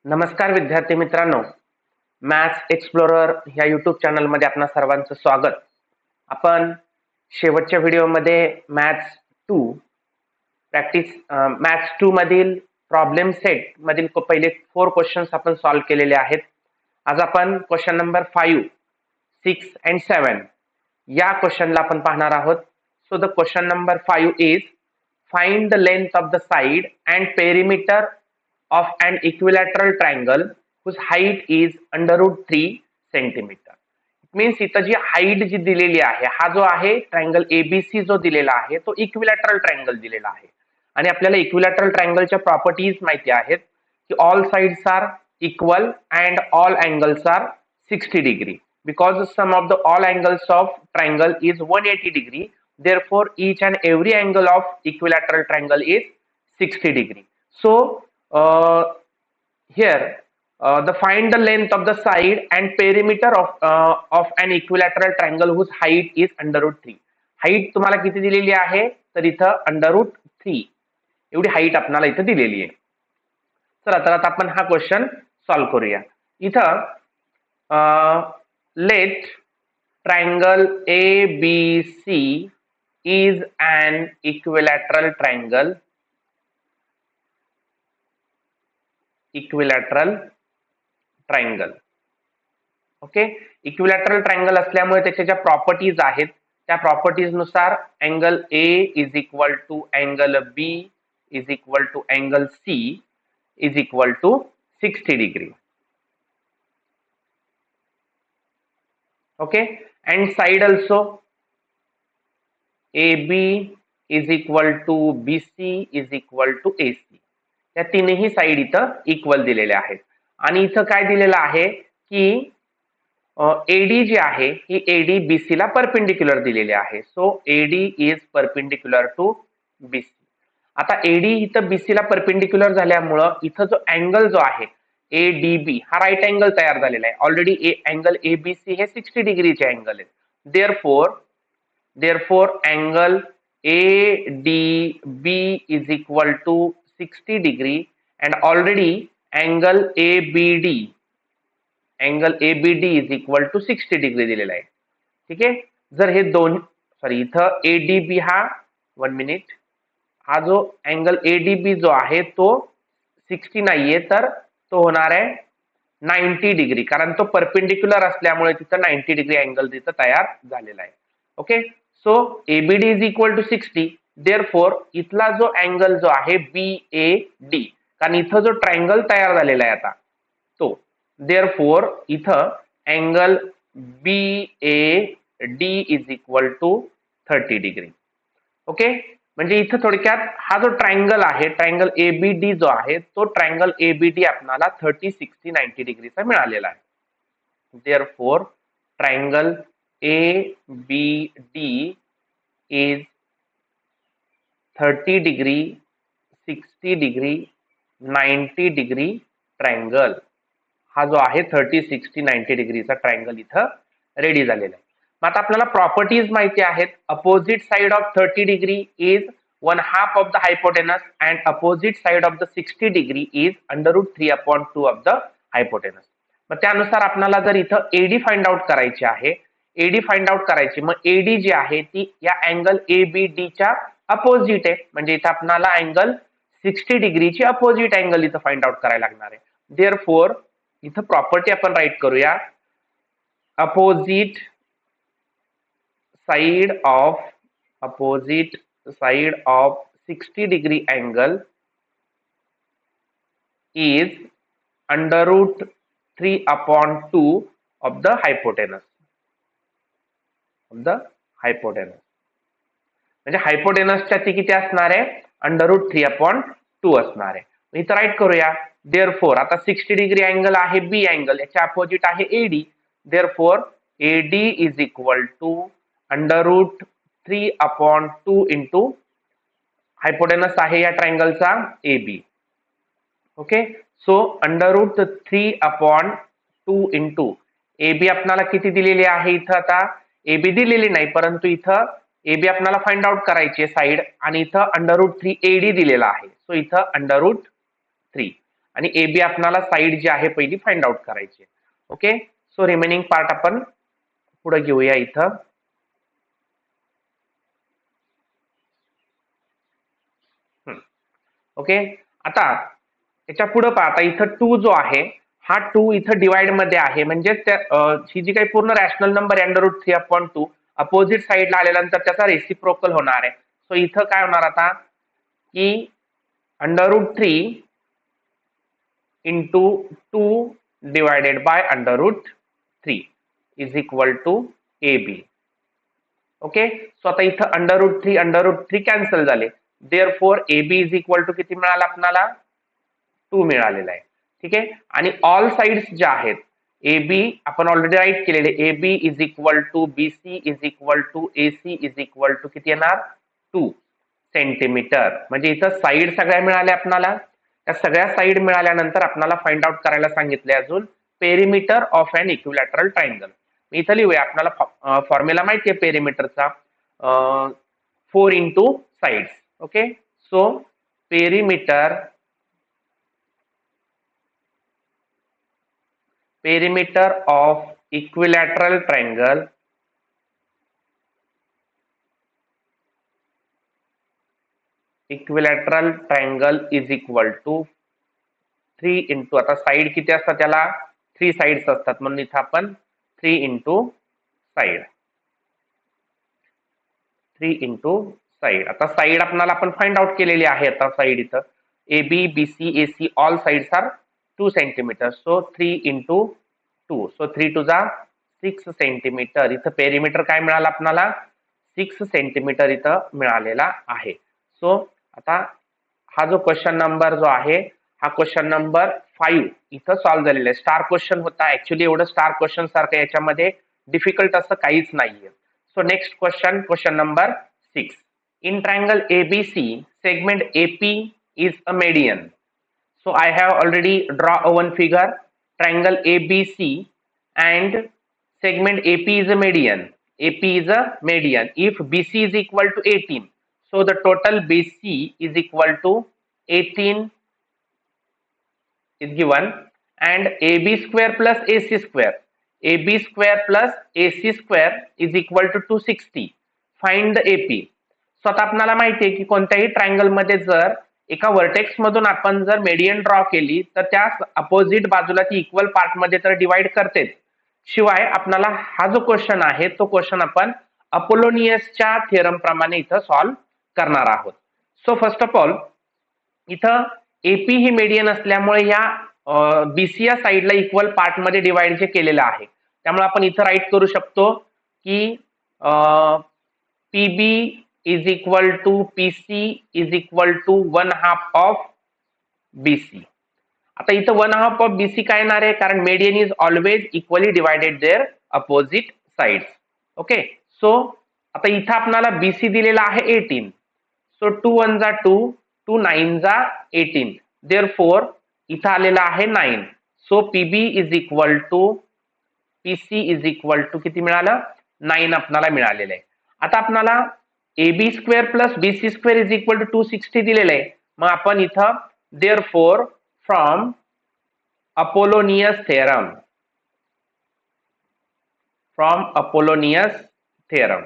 नमस्कार विद्यार्थी मित्रांनो, मॅथ्स एक्सप्लोरर ह्या यूट्यूब चॅनलमध्ये आपणा सर्वांचं स्वागत. आपण शेवटच्या व्हिडिओमध्ये मॅथ्स 2 प्रॅक्टिस मॅथ्स 2 मधील प्रॉब्लेम सेट मधील पहिले 4 क्वेश्चन्स आपण सॉल्व्ह केलेले आहेत. आज आपण क्वेश्चन नंबर 5, 6 and 7 या क्वेश्चनला आपण पाहणार आहोत. So the question number 5 is find the length of the side and perimeter of an equilateral triangle whose height is under root 3 centimeter. Means इथं जी हाईट जी दिलेली आहे, हा जो आहे ट्रायंगल एबीसी जो दिलेला आहे तो इक्विलॅटरल ट्रायंगल दिलेला आहे. आणि आपल्याला इक्विलॅटरल ट्रायंगलच्या प्रॉपर्टीज माहिती आहेत की all sides are equal and all angles are 60 degree. Because the sum of the all angles of triangle is 180 degree, therefore each and every angle of equilateral triangle is 60 degree. So here the find the length of the side and perimeter of an equilateral triangle whose height is under root 3. Height तुम्हाला किती दिलेली आहे तर इथं under route 3 एवढी height आपल्याला इथं दिलेली आहे. चला तर आता आपण हा क्वेश्चन सॉल्व्ह करूया. इथं let triangle ABC is an equilateral triangle okay. Equilateral triangle असल्यामुळे त्याच्या ज्या प्रॉपर्टीज आहेत त्या प्रॉपर्टीज नुसार angle A is equal to angle B is equal to angle C is equal to 60 degree. Okay. And side also AB is equal to BC is equal to AC. या तीनही side इथं equal दिलेल्या आहेत. आणि इथं काय दिलेलं आहे की एडी जी आहे ही एडी बीसी ला परपेंडिक्युलर दिलेली आहे. So AD is perpendicular to BC. आता एडी इथं बीसी ला परपेंडिक्युलर झाल्यामुळं इथं जो अँगल जो आहे एडीबी हा राईट अँगल तयार झालेला आहे. ऑलरेडी अँगल एबीसी हे 60 डिग्रीचे अँगल आहेत. Therefore angle ADB is equal to 60 degree and already angle ABD is equal to 60 degree दिलेला आहे. ठीक आहे. जर हे दोन इथं ADB हा 1 मिनिट हा जो अँगल ADB जो आहे तो 60 नाहीये तर तो होणार आहे 90 डिग्री, कारण तो परपेंडिक्युलर असल्यामुळे तिथं 90 डिग्री अँगल तिथं तयार झालेला आहे. Okay. So ABD is equal to 60. Therefore इथला जो अँगल जो आहे BAD, कारण इथं जो ट्रायंगल तयार झालेला आहे आता तो, देअरफोर इथं angle BAD is equal to 30 degree. Okay. म्हणजे इथं थोडक्यात हा जो ट्रायंगल आहे ट्रायंगल ABD जो आहे तो ट्रायंगल ABD आपल्याला 30, 60, 90 डिग्रीचा मिळालेला आहे. Therefore triangle ABD is 30 degree, 60 degree, 90 degree triangle. हा जो आहे 30, 60, 90 डिग्रीचा ट्रायंगल इथं रेडी झालेला आहे. मग आता आपल्याला प्रॉपर्टीज माहिती आहेत. Opposite side of 30 degree is 1/2 of the hypotenuse and opposite side of the 60 degree is under root 3/2 of the hypotenuse. मग त्यानुसार आपल्याला जर इथं एडी फाइंड आउट करायची आहे, एडी फाइंड आउट करायची, मग एडी जी आहे ती या अँगल एबीडीच्या अपोजिट आहे. म्हणजे इथं आपल्याला अँगल 60 डिग्रीची अपोजिट अँगल इथं फाइंड आउट करायला लागणार आहे. देअरफोर इथं प्रॉपर्टी आपण राईट करूया. Opposite side of 60 degree angle is under root 3/2 of the hypotenuse. म्हणजे हायपोटेनसच्या ती किती असणार आहे अंडर रूट 3/2 असणार आहे. इथं राईट करूया. देअरफोर आता 60 डिग्री अँगल आहे बी अँगल, याच्या अपोजिट आहे AD. Therefore AD is equal to under root 3/2 into hypotenuse आहे या ट्रायंगलचा AB. Okay. So under root 3/2 into AB आपल्याला किती दिलेली आहे इथं, आता AB दिलेली नाही परंतु इथं AB आपल्याला फाइंड आउट करायची साइड आणि इथं अंडर रूट 3 AD दिलेला आहे. सो इथं अंडर रूट 3 आणि AB आपल्याला साईड जी आहे पहिली फाइंड आउट करायची. ओके, सो रिमेनिंग पार्ट आपण पुढे घेऊया इथं. ओके, आता त्याच्या पुढे पहा, आता इथं 2 जो आहे हा 2 इथं डिवाइड मध्ये आहे, म्हणजे ही जी काही पूर्ण रॅशनल नंबर √3/2 अपोजिट साइडला आल्यानंतर त्याचा रेसिप्रोकल होणार आहे. सो इथं काय होणार आता की √3 into 2 divided by √3 is equal to AB. Okay, so आता इथं √3 कॅन्सल झाले. Therefore AB is equal to किती मिळाला आपल्याला? 2 मिळालेला आहे. ठीक आहे, आणि ऑल साइड्स ज्या आहेत AB आपण ऑलरेडी राईट केलेले, AB is equal to BC is equal to AC is equal to किती येणार? 2 सेंटीमीटर. म्हणजे इथं साईड सगळ्या मिळाल्या आपल्याला. त्या सगळ्या साईड मिळाल्यानंतर आपल्याला फाइंड आउट करायला सांगितले अजून perimeter of an equilateral triangle. इथं लिहूया, आपल्याला फॉर्म्युला माहिती आहे पेरिमीटरचा, 4 into sides. Okay, so perimeter of equilateral triangle is equal to 3 into, आता साइड किती असतात त्याला? 3 साइड्स असतात, म्हणून इथं आपण 3 इंटू साइड. आता साइड आपल्याला आपण फाइंड आउट केलेली आहे. आता साइड इथं AB BC AC all sides are 2 centimetre, so 3 into 2, so 3 टू जा 6 सेंटीमीटर. इथं पेरिमीटर काय मिळालं आपल्याला? 6 सेंटीमीटर इथं मिळालेला आहे. सो आता हा जो क्वेश्चन नंबर जो आहे हा क्वेश्चन नंबर 5 इथं सॉल्व्ह झालेला आहे. स्टार क्वेश्चन होता, ऍक्च्युली एवढं स्टार क्वेश्चन सारखं याच्यामध्ये डिफिकल्ट असं काहीच नाहीये. So next question number 6. In triangle ABC, segment AP is a median. So I have already draw one figure, triangle ABC, and segment AP is a median. AP is a median. If BC is equal to 18, so the total BC is equal to 18 is given, and AB square plus AC square. AB square plus AC square is equal to 260. Find the AP. So आता आपल्याला माहिती आहे की कोणत्याही triangle मध्ये जर एका vertex मधून आपण जर मेडियन ड्रॉ केली तर त्या अपोजिट बाजूला ती इक्वल पार्ट मध्ये तर डिवाइड करतेच. शिवाय आपल्याला हा जो क्वेश्चन आहे तो क्वेश्चन आपण अपोलोनियसच्या थिअरम प्रमाणे इथं सॉल्व्ह करणार आहोत. सो फर्स्ट ऑफ ऑल इथं एपी ही मेडियन असल्यामुळे या बीसी या साइडला इक्वल पार्ट मध्ये डिवाइड जे केलेलं आहे त्यामुळे आपण इथं राईट करू शकतो की PB is equal to PC is equal to 1/2 of BC. आता इथं 1/2 of BC काय येणार आहे? कारण median is always equally divided there opposite sides. Okay, so आता इथं आपल्याला BC दिलेला आहे 18. सो 2 1 जा 2, 2 9 जा 18. देअरफॉर इथं आलेला आहे 9. So PB is equal to PC is equal to किती मिळालं? 9 आपल्याला मिळालेलं आहे. आता आपल्याला AB square plus BC square is equal to 260 दिलेलं आहे. मग आपण इथं देअरफॉर फ्रॉम अपोलोनियस थेरम,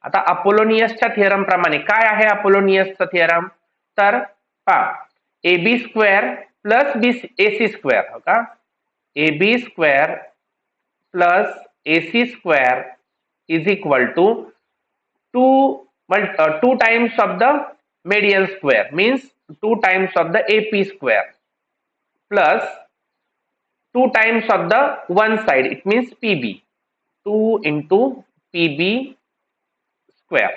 आता अपोलोनियसच्या थिअरम प्रमाणे काय आहे अपोलोनियसचा थिअरम? तर पहा, AB square plus AC square, हो का? AB square plus AC square is equal to 2 times of the median square, means 2 times of the AP square, plus 2 times of the one side, it means PB, 2 into PB square.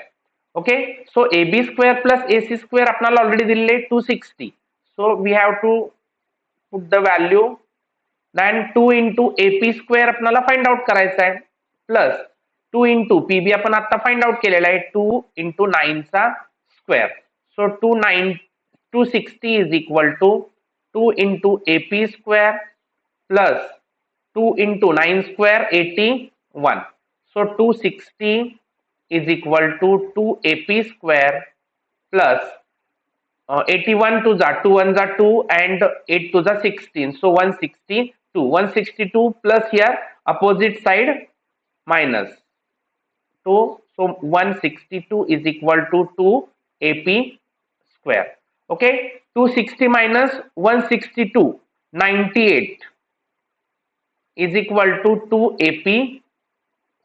Okay, so AB square plus AC square आपल्याला already दिलेले 260, so we have to put the value, then 2 into AP square आपल्याला find out करायचा आहे, plus 2 into PB आपण आता find out केलेला आहे 2 into 9 चा square. So 260 is equal to 2 into AP square plus 2 into 9 square 81. So 260 is equal to 2 AP square plus 81 2 जा 2 1 जा 2 and 8 2 जा 16, so 162 plus here opposite side minus 2, so 162 is equal to 2 AP square. Okay, 260 minus 162, 98 is equal to 2 AP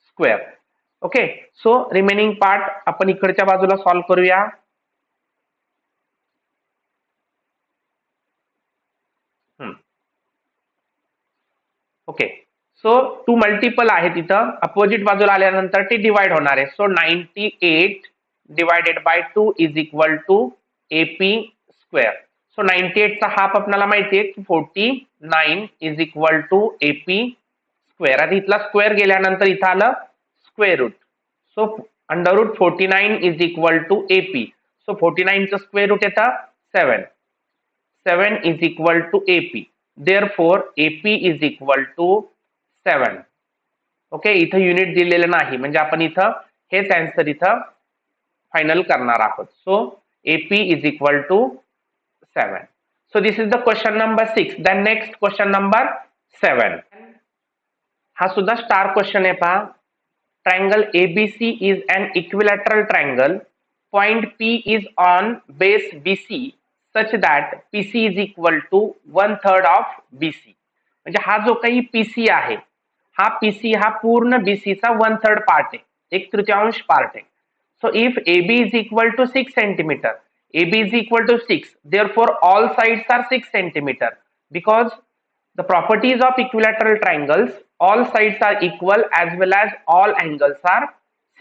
square. Okay, so remaining part आपण इकडच्या बाजूला solve करूया. Okay, so to multiple आहे तिथं, opposite बाजूला आल्यानंतर ते डिवाइड होणार आहे. So 98 divided by 2 is equal to AP square. So 98 चा हाफ आपल्याला माहिती आहे की 49 is equal to AP square. आता इथला स्क्वेअर गेल्यानंतर इथं आलं square root. So under root 49 is equal to AP. So 49 चं स्क्वेअर रूट येतं 7. 7 is equal to AP. Therefore, AP is equal to 7. Okay, इथं युनिट दिलेलं नाही, म्हणजे आपण इथं हेच आन्सर इथं फायनल करणार आहोत. So AP is equal to 7. So this is the question number 6. Then next question number 7. हा सुद्धा स्टार क्वेश्चन आहे पहा. Triangle ABC is an equilateral triangle. Point P is on base BC such that PC is equal to 1/3 of BC. म्हणजे हा जो काही PC आहे, हा PC हा पूर्ण BC चा 1/3 पार्ट आहे, 1/3 पार्ट आहे. So if AB is equal to 6 centimeter, AB is equal to 6, therefore all sides are 6 centimeter. Because the properties of equilateral triangles, all sides are equal as well as all angles are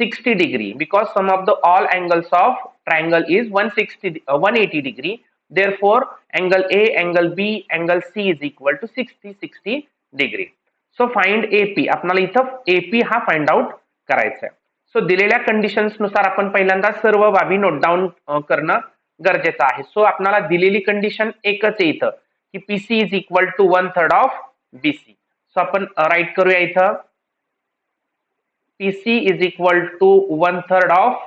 60 degree, because sum of the all angles of triangle is 180 degree. Therefore, angle A, angle B, angle C is equal to 60 degree. So find AP. आपल्याला इथं AP हा find out करायचा आहे. So दिलेल्या conditions नुसार आपण पहिल्यांदा सर्व बाबी नोट डाऊन करणं गरजेचं आहे. सो आपल्याला दिलेली कंडिशन एकच आहे इथं की PC is equal to 1/3 of BC. So आपण राईट करूया इथं PC is equal to 1/3 of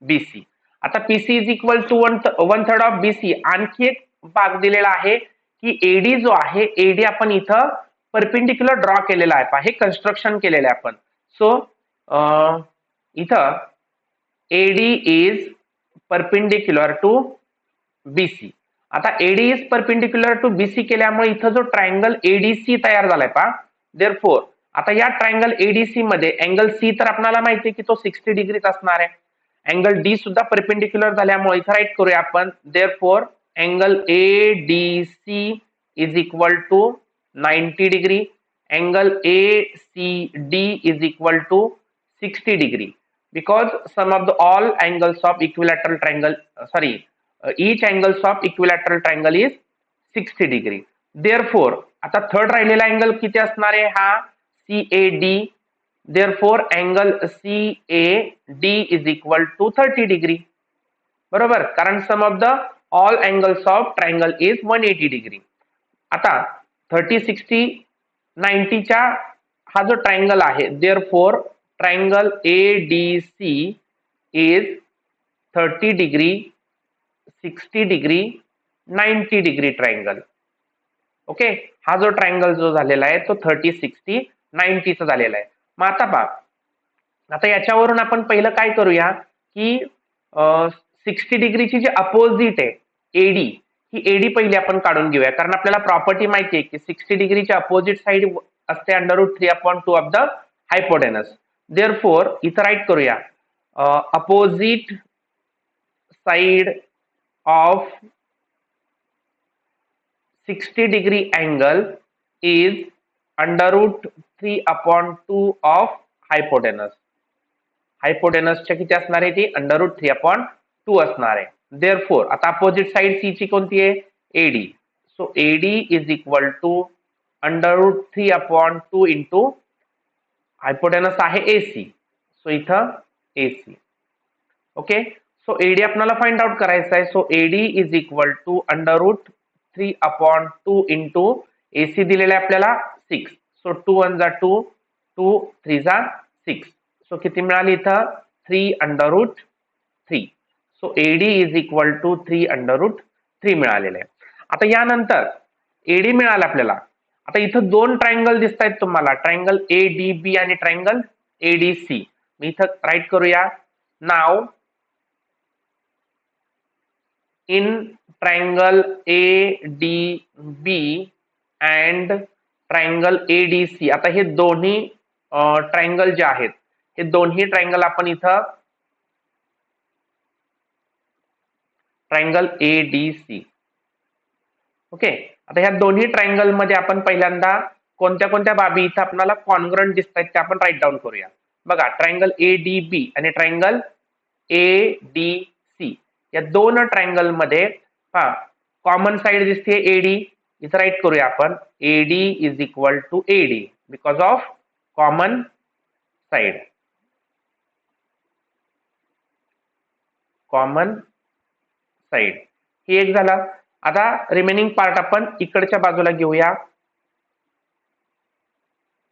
BC. आता PC is equal to 1/3 of BC. आणखी एक भाग दिलेला आहे की AD जो आहे, AD आपण इथं परपेंडिक्युलर ड्रॉ केलेला आहे, हे कन्स्ट्रक्शन केलेलं आहे आपण. सो इथं AD is perpendicular to BC. आता AD is perpendicular to BC केल्यामुळे इथं जो ट्रायंगल ADC तयार झालाय पहा. देअरफॉर आता या ट्रायंगल ADC मध्ये अँगल C तर आपल्याला माहिती आहे की तो 60 डिग्रीच असणार आहे. अँगल D सुद्धा परपेंडिक्युलर झाल्यामुळे इथं राईट करूया आपण. Therefore angle ADC is equal to 90 degree. Angle ACD is equal to 60 degree. Because sum of the all angles of equilateral triangle, sorry, each angles of equilateral triangle is 60 degree. Therefore, आता third राहिलेला angle किती असणार आहे हा CAD. Therefore, angle CAD is equal to 30 degree. बरोबर, कारण sum of the all angles of triangle is 180 degree. आता 30 60 90 च्या हा जो ट्रायंगल आहे, therefore triangle ADC is 30 degree, 60 degree, 90 degree triangle. Okay, हा जो ट्रायंगल जो झालेला आहे तो 30 60 90 चा झालेला आहे. मग आता पहा, आता याच्यावरून आपण पहिलं काय करूया की 60 डिग्रीची जी अपोजिट आहे AD, ही AD पहिली आपण काढून घेऊया, कारण आपल्याला प्रॉपर्टी माहिती आहे की 60 डिग्रीची अपोजिट साइड असते √3/2 ऑफ द हायपोटेनस. देअरफॉर इथं राईट करूया opposite side of 60 degree angle is √3/2 of hypotenuse. Hypotenuse च्या किती असणार आहे ती √3/2 असणार आहे. देअरफॉर आता अपोजिट साइड C ची कोणती आहे AD. So AD is equal to √3/2 into hypotenuse आहे AC. सो इथं AC. ओके, सो AD आपल्याला फाइंड आउट करायचा आहे. So AD is equal to √3/2 into AC दिलेला आहे आपल्याला 6. सो 2 1 जा 2, 2 3 जा 6. सो किती मिळाली इथं 3/3. So AD is equal to 3√3 मिळालेलं आहे. आता यानंतर एडी मिळाला आपल्याला. आता इथं दोन ट्रायंगल दिसत आहेत तुम्हाला, ट्रायंगल एडीबी आणि ट्रायंगल एडीसी. मी इथं राईट करूया. Now in triangle ADB and triangle ADC. आता हे दोन्ही ट्रायंगल जे आहेत, हे दोन्ही ट्रायंगल आपण इथं ट्रायंगल एडीसी. ओके. आता ह्या दोन्ही ट्रायंगल मध्ये आपण पहिल्यांदा कोणत्या कोणत्या बाबी इथं आपल्याला कॉन्ग्रंट दिसत आहेत ते आपण राईट डाऊन करूया. बघा, ट्रायंगल एडीबी आणि ट्रायंगल एडीसी या दोन ट्रायंगल मध्ये कॉमन साइड दिसते एडी. इथं राईट करूया आपण AD is equal to AD because of common side. Common side ही एक झाला. आता रिमेनिंग पार्ट आपण इकडच्या बाजूला घेऊया.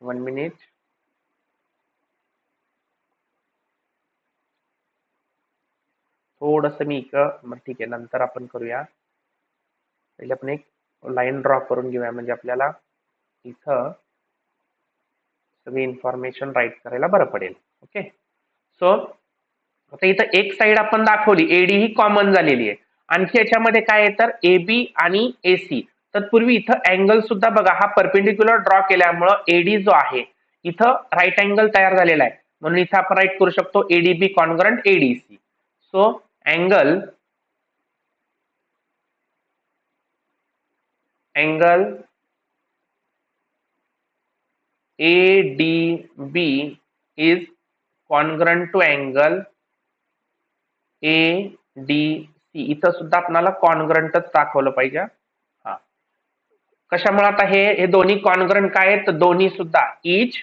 1 मिनिट. थोडस मी इकडं, ठीक आहे, नंतर आपण करूया. पहिले आपण एक लाईन ड्रॉ करून घेऊया, म्हणजे आपल्याला इथं सगळी इन्फॉर्मेशन राईट करायला बरं पडेल. ओके. सो आता इथं एक साइड आपण दाखवली, एडी ही कॉमन झालेली आहे. आणखी याच्यामध्ये काय आहे तर एबी आणि एसी. तत्पूर्वी इथं अँगल सुद्धा बघा, हा परपेंडिक्युलर ड्रॉ केल्यामुळं एडी जो आहे इथं राईट अँगल तयार झालेला आहे, म्हणून इथं आपण राईट करू शकतो ADB congruent ADC. So angle ADB is congruent to angle ADC. इथं सुद्धा आपल्याला कॉन्ग्रंटच दाखवलं पाहिजे. हा, कशामुळे आता हे दोन्ही कॉन्ग्रंट काय आहेत, दोन्ही सुद्धा इच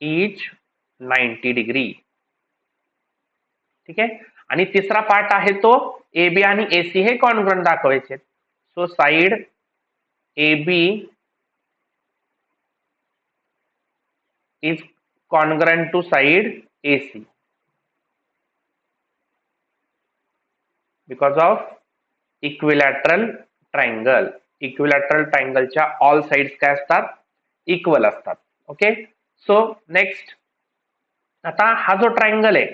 इच 90 डिग्री. ठीक आहे. आणि तिसरा पार्ट आहे तो एबी आणि एसी हे कॉन्ग्रंट दाखवायचे. So side AB is congruent to side AC because of equilateral triangle. Equilateral ट्रायंगलच्या ऑल साइड्स काय असतात, इक्वल असतात. ओके. सो नेक्स्ट, आता हा जो ट्रायंगल आहे,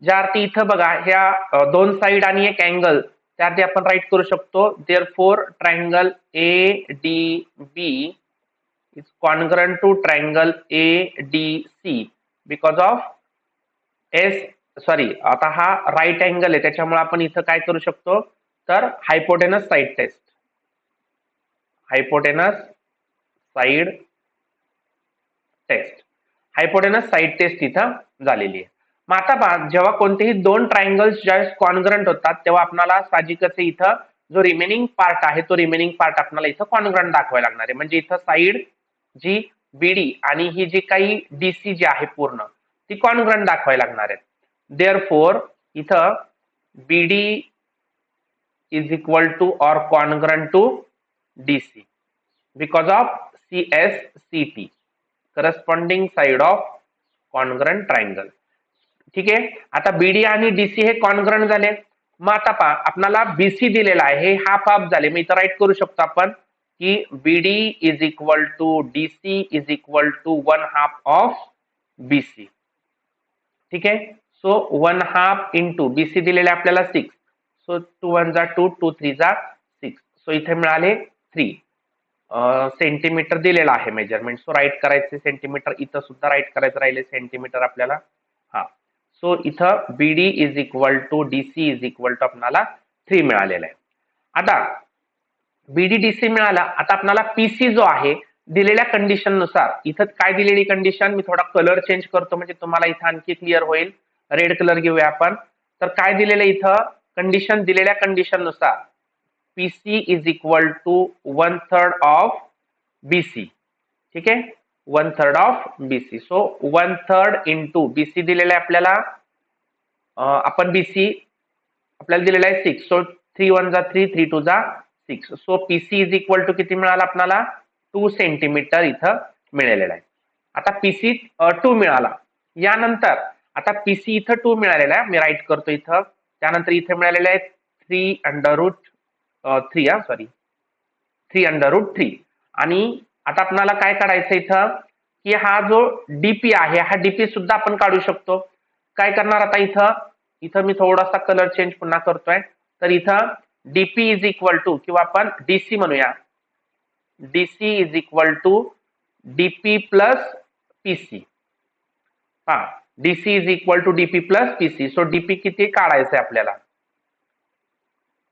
ज्या अर्थी इथं बघा ह्या दोन साइड आणि एक अँगल, त्याआधी आपण राईट करू शकतो therefore triangle ADB is congruent to triangle ADC because of आता हा राईट अँगल आहे, त्याच्यामुळे आपण इथं काय करू शकतो तर hypotenuse side test. Hypotenuse side test. Hypotenuse side test इथं झालेली आहे. मग आता पहा, जेव्हा कोणतेही दोन ट्रायंगल्स ज्यावेळेस कॉन्ग्रंट होतात तेव्हा आपल्याला साहजिकच इथं जो रिमेनिंग पार्ट आहे तो रिमेनिंग पार्ट आपल्याला इथं कॉन्ग्रंट दाखवायला लागणार आहे. म्हणजे इथं साइड जी बीडी आणि ही जी काही डीसी जी आहे पूर्ण ती कॉन्ग्रंट दाखवायला लागणार आहेत. देअरफॉर इथं BD is equal to or congruent to DC because of CSCT, corresponding side of congruent triangle. ठीक आहे. आता बीडी आणि डीसी हे कॉन्ग्रंट झाले. मग आता पहा, आपल्याला बीसी दिलेला आहे, हे हाफ हाफ झाले. मी इथं राईट करू शकतो आपण की BD is equal to DC is equal to 1/2 of BC. ठीक आहे. सो 1/2 इंटू बीसी दिलेले आपल्याला 6. सो 2 1 जा 2, 2 3 जा 6. सो इथे मिळाले 3 सेंटीमीटर दिलेला आहे मेजरमेंट. सो राईट करायचे सेंटीमीटर, इथं सुद्धा राईट करायचं राहिले सेंटीमीटर आपल्याला. हा, सो इथं BD is equal to DC is equal to आपल्याला 3 मिळालेलं आहे. आता बीडी डीसी मिळाला. आता आपल्याला पीसी जो आहे दिलेल्या कंडिशन नुसार, इथं काय दिलेली कंडिशन, मी थोडा कलर चेंज करतो म्हणजे तुम्हाला इथं आणखी क्लिअर होईल. रेड कलर घेऊया आपण. तर काय दिलेलं इथं कंडिशन, दिलेल्या कंडिशन नुसार PC is equal to 1/3 of BC. ठीक आहे, 1/3 of BC. So 1/3 into BC दिलेलं आहे आपल्याला. आपण बीसी आपल्याला दिलेला आहे 6. सो 3 1 जा 3, 3 2 जा 6. So PC is equal to किती मिळाला आपल्याला 2 सेंटीमीटर इथं मिळालेला आहे. आता पीसी 2 मिळाला. यानंतर आता पीसी इथं 2 मिळालेला आहे, मी राईट करतो इथं. त्यानंतर इथे मिळालेले आहे 3 आणि आता आपल्याला काय काढायचं इथं की हा जो डीपी आहे हा डीपी सुद्धा आपण काढू शकतो. काय करणार आता इथं मी थोडासा कलर चेंज पुन्हा करतोय. तर इथं डीपी इज इक्वल टू किंवा आपण डीसी म्हणूया, DC is equal to DP plus PC. हा, DC is equal to DP plus PC. So DP किती काढायचंय आपल्याला,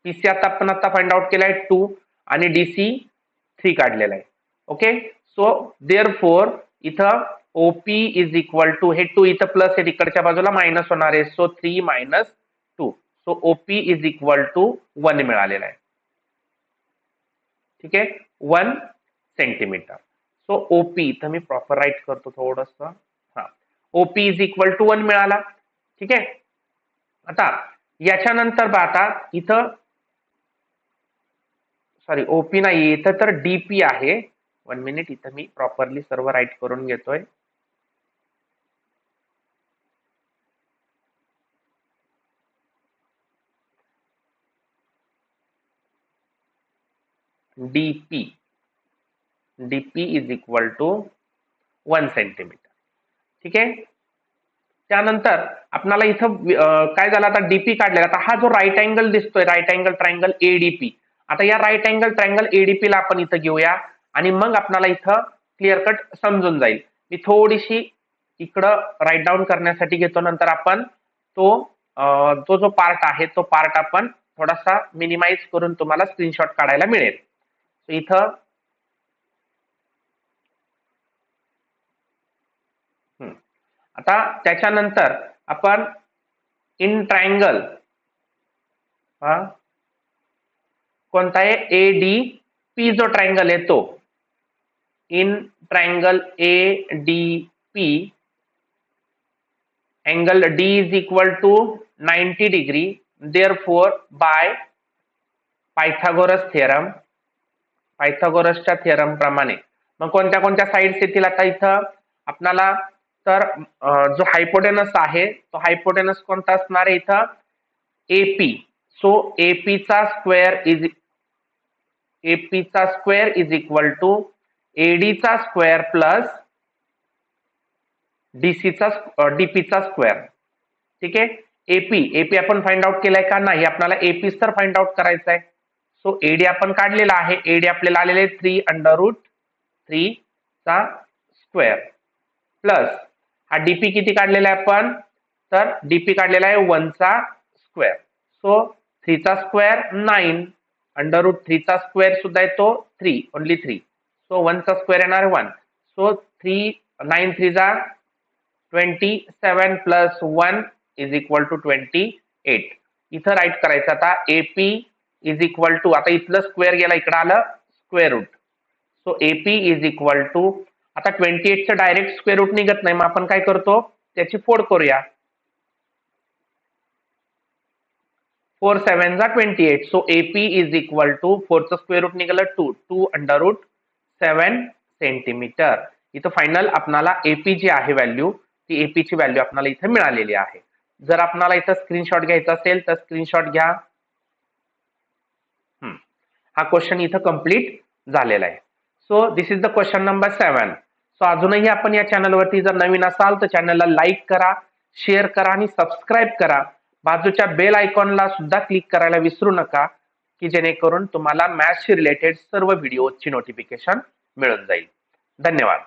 पीसी आता आपण फाइंड आउट केलाय 2 आणि डीसी 3 काढलेला आहे. ओके, सो देअरफॉर इथं ओपी इज इक्वल टू, हे 2 इथं प्लस आहे, इकडच्या बाजूला मायनस होणार आहे. So 3 minus 2. So OP is equal to 1 मिळालेला आहे. ठीक आहे, 1 सेंटीमीटर. सो ओपी इथं मी प्रॉपर राईट करतो थोडस. हा, ओपी इज इक्वल टू 1 मिळाला. ठीक आहे. आता याच्यानंतर आता इथं सॉरी ओपी नाही, इथं तर डीपी आहे. 1 मिनिट, इथं मी प्रॉपरली सर्व राईट करून घेतोय. DP is equal to 1 centimetre. ठीक आहे. त्यानंतर आपल्याला इथं काय झालं, आता डीपी काढलेला. आता हा जो राईट अँगल दिसतोय, राईट अँगल ट्रायंगल एडीपी, आता या राईट अँगल ट्रायंगल एडीपी ला आपण इथं घेऊया आणि मग आपल्याला इथं क्लिअर कट समजून जाईल. मी थोडीशी इकडं राईट डाऊन करण्यासाठी घेतो, नंतर आपण तो जो पार्ट आहे तो पार्ट आपण थोडासा मिनिमाइज करून तुम्हाला स्क्रीनशॉट काढायला मिळेल. इथं आता त्याच्यानंतर आपण इन ट्रायंगल कोणता आहे, एडीपी जो ट्रायंगल आहे तो, in triangle ADP angle D is equal to 90 degree. Therefore by Pythagoras theorem, पायथागोरसच्या थिअरम प्रमाणे मग कोणत्या कोणत्या साइड्स येतील आता इथं आपल्याला, तर जो हायपोटेनस आहे तो हायपोटेनस कोणता असणार आहे इथं, एपी. सो एपी चा square is equal to AD चा स्क्वेअर प्लस डीपी चा स्क्वेअर. ठीक आहे. एपी आपण फाइंड आउट केलाय का, नाही, आपल्याला एपी तर फाइंड आउट करायचा आहे. सो एडी आपण काढलेला आहे, एडी आपल्याला आलेले 3√3 चा स्क्वेअर प्लस हा डीपी किती काढलेला आहे आपण, तर डीपी काढलेला आहे 1 चा स्क्वेअर. सो 3 चा स्क्वेअर 9, √3 चा स्क्वेअर सुद्धा येतो 3, ओनली 3. सो 1 चा स्क्वेअर येणार 1. सो 9 3 जा 27 प्लस 1 इज इक्वल टू 28. इथं राईट करायचं आता एपी इज इक्वल टू, आता इथलं स्क्वेअर गेला, इकडं आलं square root. So AP is equal to, आता 28 चं डायरेक्ट स्क्वेअर रूट निघत नाही, मग आपण काय करतो त्याची फोड करूया. 4 7 जा 28. So AP is equal to 4 चं स्क्वेअर रूट निघालं 2 √7 सेंटीमीटर. इथं फायनल आपणाला एपी जी आहे व्हॅल्यू, ती एपी ची व्हॅल्यू आपल्याला इथे मिळालेली आहे. जर आपल्याला इथं स्क्रीनशॉट घ्यायचा असेल तर स्क्रीनशॉट घ्या. हा क्वेश्चन इथं कंप्लीट झालेला आहे. So this is the question number 7. So अजूनही आपण या चॅनलवरती जर नवीन असाल तर चॅनलला लाईक करा, शेअर करा आणि सबस्क्राईब करा. बाजूच्या बेल आयकॉनला सुद्धा क्लिक करायला विसरू नका, की जेणेकरून तुम्हाला मॅथ्सशी रिलेटेड सर्व व्हिडिओची नोटिफिकेशन मिळून जाईल. धन्यवाद.